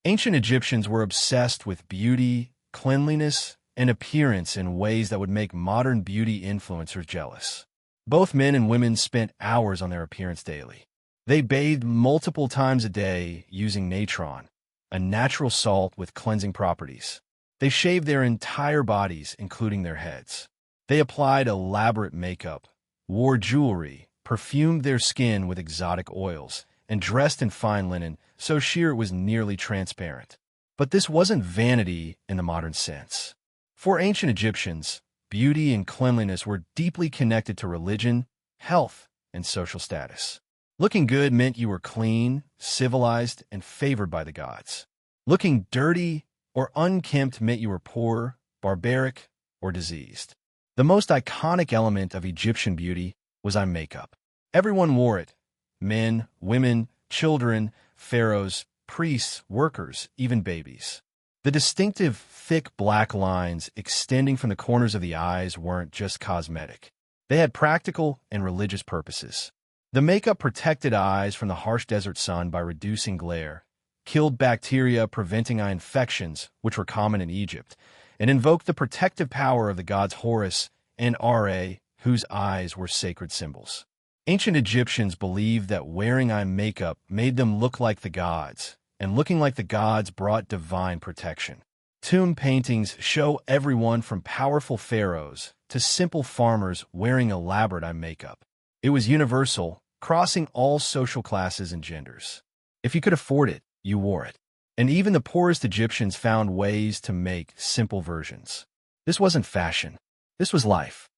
Ancient Egyptians were obsessed with beauty, cleanliness, and appearance in ways that would make modern beauty influencers jealous. Both men and women spent hours on their appearance daily. They bathed multiple times a day using natron, a natural salt with cleansing properties. They shaved their entire bodies, including their heads. They applied elaborate makeup, wore jewelry, perfumed their skin with exotic oils, and dressed in fine linen so sheer it was nearly transparent. But this wasn't vanity in the modern sense. For ancient Egyptians, beauty and cleanliness were deeply connected to religion, health, and social status. Looking good meant you were clean, civilized, and favored by the gods. Looking dirty or unkempt meant you were poor, barbaric, or diseased. The most iconic element of Egyptian beauty was eye makeup. Everyone wore it. Men, women, children, pharaohs, priests, workers, even babies. The distinctive, thick black lines extending from the corners of the eyes weren't just cosmetic. They had practical and religious purposes. The makeup protected eyes from the harsh desert sun by reducing glare, killed bacteria preventing eye infections, which were common in Egypt, and invoked the protective power of the gods Horus and Ra, whose eyes were sacred symbols. Ancient Egyptians believed that wearing eye makeup made them look like the gods, and looking like the gods brought divine protection. Tomb paintings show everyone from powerful pharaohs to simple farmers wearing elaborate eye makeup. It was universal, crossing all social classes and genders. If you could afford it, you wore it. And even the poorest Egyptians found ways to make simple versions. This wasn't fashion. This was life.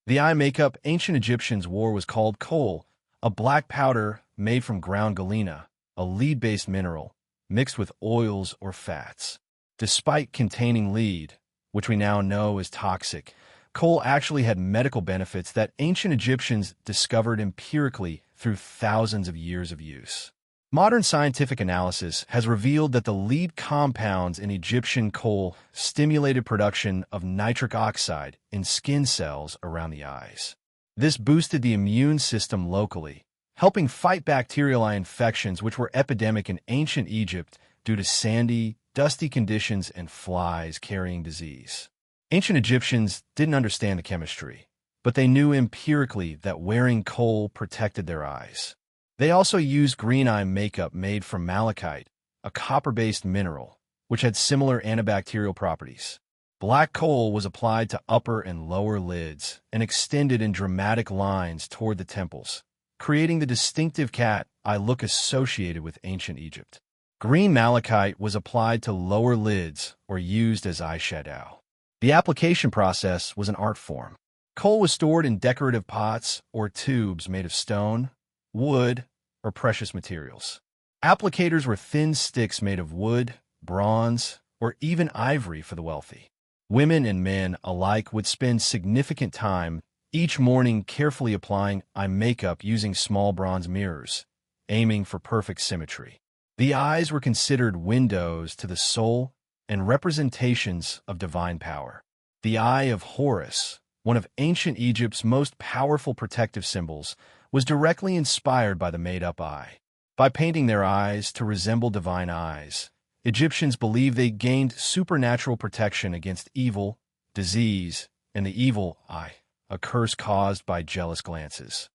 The eye makeup ancient Egyptians wore was called Kohl, a black powder made from ground galena, a lead-based mineral, mixed with oils or fats. Despite containing lead, which we now know is toxic, Kohl actually had medical benefits that ancient Egyptians discovered empirically through thousands of years of use. Modern scientific analysis has revealed that the lead compounds in Egyptian Kohl stimulated production of nitric oxide in skin cells around the eyes. This boosted the immune system locally, helping fight bacterial eye infections which were epidemic in ancient Egypt due to sandy, dusty conditions and flies carrying disease. Ancient Egyptians didn't understand the chemistry, but they knew empirically that wearing Kohl protected their eyes. They also used green eye makeup made from malachite, a copper-based mineral, which had similar antibacterial properties. Black Kohl was applied to upper and lower lids and extended in dramatic lines toward the temples, creating the distinctive cat eye look associated with ancient Egypt. Green malachite was applied to lower lids or used as eyeshadow. The application process was an art form. Kohl was stored in decorative pots or tubes made of stone, wood, or precious materials. Applicators were thin sticks made of wood, bronze, or even ivory for the wealthy. Women and men alike would spend significant time each morning carefully applying eye makeup using small bronze mirrors, aiming for perfect symmetry. The eyes were considered windows to the soul and representations of divine power. The eye of Horus, one of ancient Egypt's most powerful protective symbols, was directly inspired by the made-up eye. By painting their eyes to resemble divine eyes, Egyptians believed they gained supernatural protection against evil, disease, and the evil eye, a curse caused by jealous glances.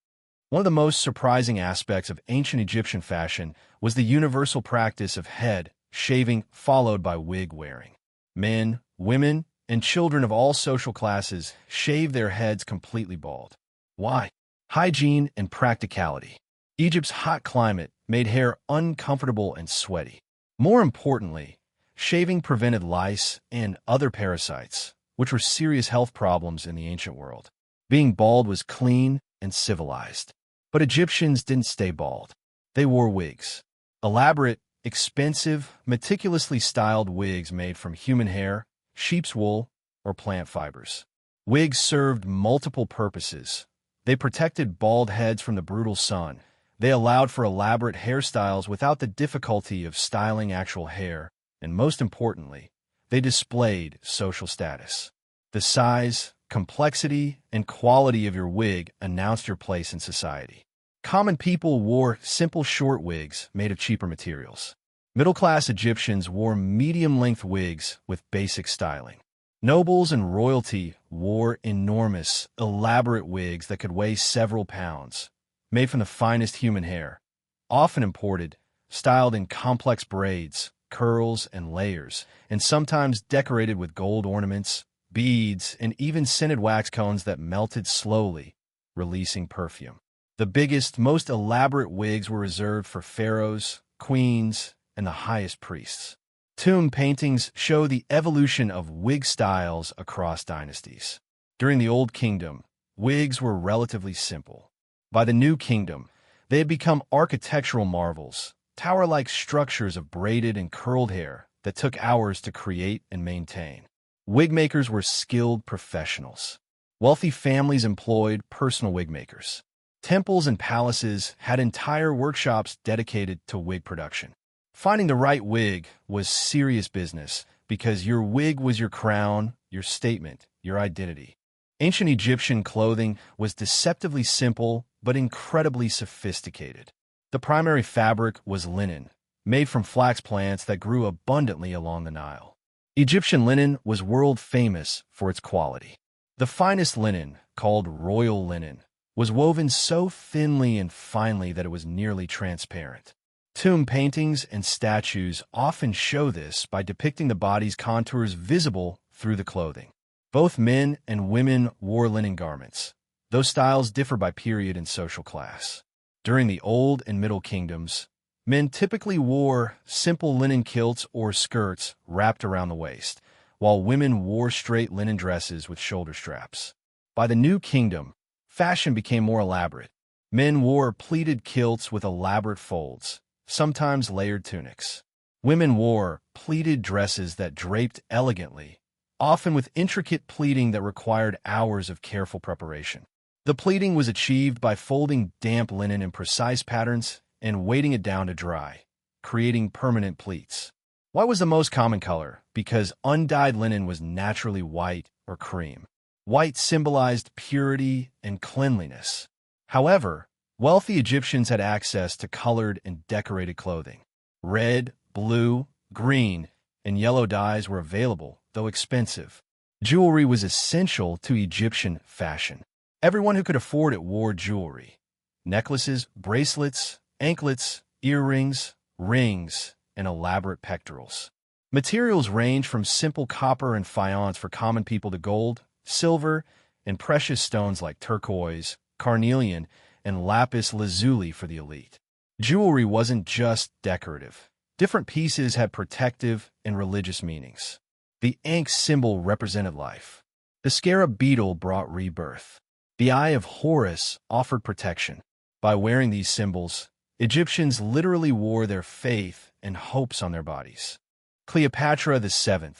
One of the most surprising aspects of ancient Egyptian fashion was the universal practice of head shaving followed by wig wearing. Men, women, and children of all social classes shaved their heads completely bald. Why? Hygiene and practicality. Egypt's hot climate made hair uncomfortable and sweaty. More importantly, shaving prevented lice and other parasites, which were serious health problems in the ancient world. Being bald was clean and civilized. But Egyptians didn't stay bald. They wore wigs. Elaborate, expensive, meticulously styled wigs made from human hair, sheep's wool, or plant fibers. Wigs served multiple purposes. They protected bald heads from the brutal sun. They allowed for elaborate hairstyles without the difficulty of styling actual hair, and most importantly, they displayed social status. The size, complexity, and quality of your wig announced your place in society. Common people wore simple short wigs made of cheaper materials. Middle-class Egyptians wore medium-length wigs with basic styling. Nobles and royalty wore enormous, elaborate wigs that could weigh several pounds, made from the finest human hair, often imported, styled in complex braids, curls, and layers, and sometimes decorated with gold ornaments, beads, and even scented wax cones that melted slowly, releasing perfume. The biggest, most elaborate wigs were reserved for pharaohs, queens, and the highest priests. Tomb paintings show the evolution of wig styles across dynasties. During the Old Kingdom, wigs were relatively simple. By the New Kingdom, they had become architectural marvels, tower-like structures of braided and curled hair that took hours to create and maintain. Wig makers were skilled professionals. Wealthy families employed personal wig makers. Temples and palaces had entire workshops dedicated to wig production. Finding the right wig was serious business because your wig was your crown, your statement, your identity. Ancient Egyptian clothing was deceptively simple but incredibly sophisticated. The primary fabric was linen, made from flax plants that grew abundantly along the Nile. Egyptian linen was world famous for its quality. The finest linen, called royal linen, was woven so thinly and finely that it was nearly transparent. Tomb paintings and statues often show this by depicting the body's contours visible through the clothing. Both men and women wore linen garments. Those styles differ by period and social class. During the Old and Middle Kingdoms, men typically wore simple linen kilts or skirts wrapped around the waist, while women wore straight linen dresses with shoulder straps. By the New Kingdom, fashion became more elaborate. Men wore pleated kilts with elaborate folds, sometimes layered tunics. Women wore pleated dresses that draped elegantly, often with intricate pleating that required hours of careful preparation. The pleating was achieved by folding damp linen in precise patterns and weighting it down to dry, creating permanent pleats. White was the most common color because undyed linen was naturally white or cream. White symbolized purity and cleanliness. However, wealthy Egyptians had access to colored and decorated clothing. Red, blue, green, and yellow dyes were available, though expensive. Jewelry was essential to Egyptian fashion. Everyone who could afford it wore jewelry. Necklaces, bracelets, anklets, earrings, rings, and elaborate pectorals. Materials range from simple copper and faience for common people to gold, silver, and precious stones like turquoise, carnelian, and lapis lazuli for the elite. Jewelry wasn't just decorative. Different pieces had protective and religious meanings. The ankh symbol represented life. The scarab beetle brought rebirth. The Eye of Horus offered protection. By wearing these symbols, Egyptians literally wore their faith and hopes on their bodies. Cleopatra VII,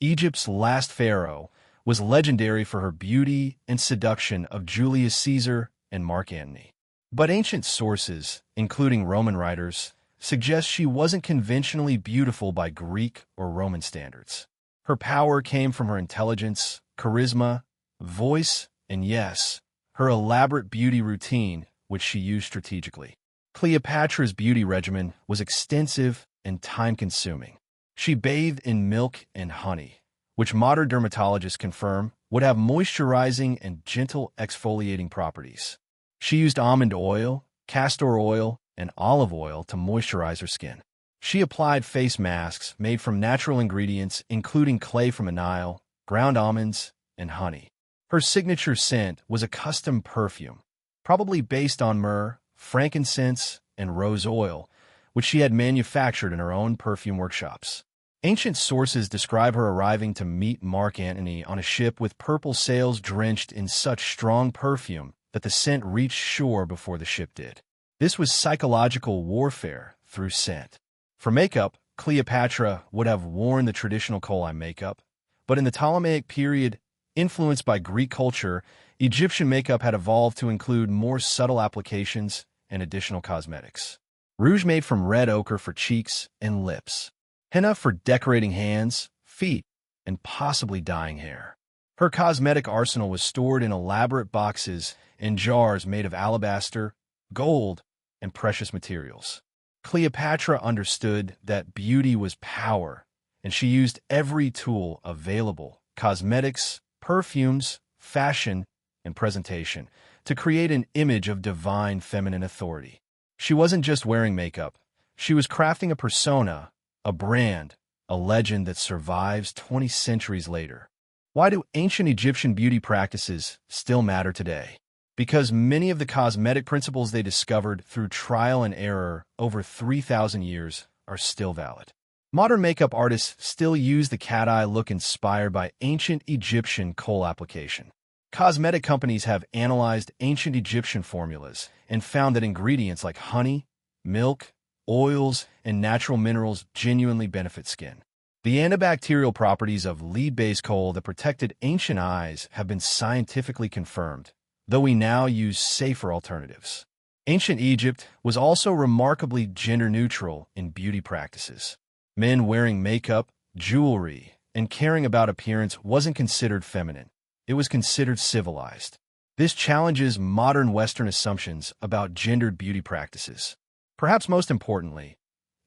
Egypt's last pharaoh, was legendary for her beauty and seduction of Julius Caesar and Mark Antony. But ancient sources, including Roman writers, suggest she wasn't conventionally beautiful by Greek or Roman standards. Her power came from her intelligence, charisma, voice, and yes, her elaborate beauty routine, which she used strategically. Cleopatra's beauty regimen was extensive and time-consuming. She bathed in milk and honey, which modern dermatologists confirm would have moisturizing and gentle exfoliating properties. She used almond oil, castor oil, and olive oil to moisturize her skin. She applied face masks made from natural ingredients including clay from the Nile, ground almonds, and honey. Her signature scent was a custom perfume, probably based on myrrh, frankincense, and rose oil, which she had manufactured in her own perfume workshops. Ancient sources describe her arriving to meet Mark Antony on a ship with purple sails drenched in such strong perfume that the scent reached shore before the ship did. This was psychological warfare through scent. For makeup, Cleopatra would have worn the traditional Kohl makeup, but in the Ptolemaic period, influenced by Greek culture, Egyptian makeup had evolved to include more subtle applications and additional cosmetics. Rouge made from red ochre for cheeks and lips. Henna for decorating hands, feet, and possibly dyeing hair. Her cosmetic arsenal was stored in elaborate boxes and jars made of alabaster, gold, and precious materials. Cleopatra understood that beauty was power, and she used every tool available, cosmetics, perfumes, fashion, and presentation, to create an image of divine feminine authority. She wasn't just wearing makeup. She was crafting a persona, a brand, a legend that survives 20 centuries later. Why do ancient Egyptian beauty practices still matter today? Because many of the cosmetic principles they discovered through trial and error over 3,000 years are still valid. Modern makeup artists still use the cat eye look inspired by ancient Egyptian Kohl application. Cosmetic companies have analyzed ancient Egyptian formulas and found that ingredients like honey, milk, oils, and natural minerals genuinely benefit skin. The antibacterial properties of lead-based Kohl that protected ancient eyes have been scientifically confirmed, though we now use safer alternatives. Ancient Egypt was also remarkably gender-neutral in beauty practices. Men wearing makeup, jewelry, and caring about appearance wasn't considered feminine. It was considered civilized. This challenges modern Western assumptions about gendered beauty practices. Perhaps most importantly,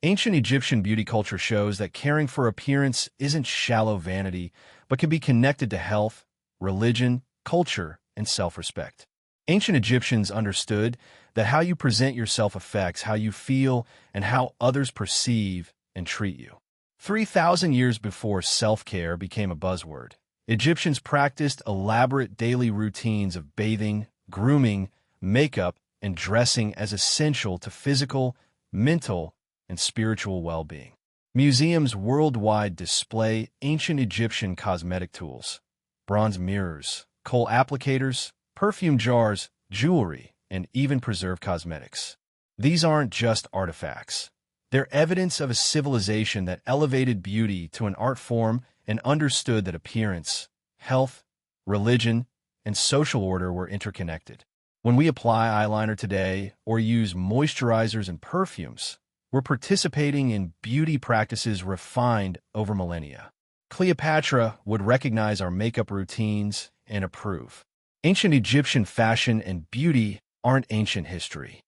ancient Egyptian beauty culture shows that caring for appearance isn't shallow vanity, but can be connected to health, religion, culture, and self-respect. Ancient Egyptians understood that how you present yourself affects how you feel and how others perceive and treat you. 3,000 years before self-care became a buzzword, Egyptians practiced elaborate daily routines of bathing, grooming, makeup, and dressing as essential to physical, mental, and spiritual well-being. Museums worldwide display ancient Egyptian cosmetic tools, bronze mirrors, Kohl applicators, perfume jars, jewelry, and even preserved cosmetics. These aren't just artifacts. They're evidence of a civilization that elevated beauty to an art form and understood that appearance, health, religion, and social order were interconnected. When we apply eyeliner today or use moisturizers and perfumes, we're participating in beauty practices refined over millennia. Cleopatra would recognize our makeup routines and approve. Ancient Egyptian fashion and beauty aren't ancient history.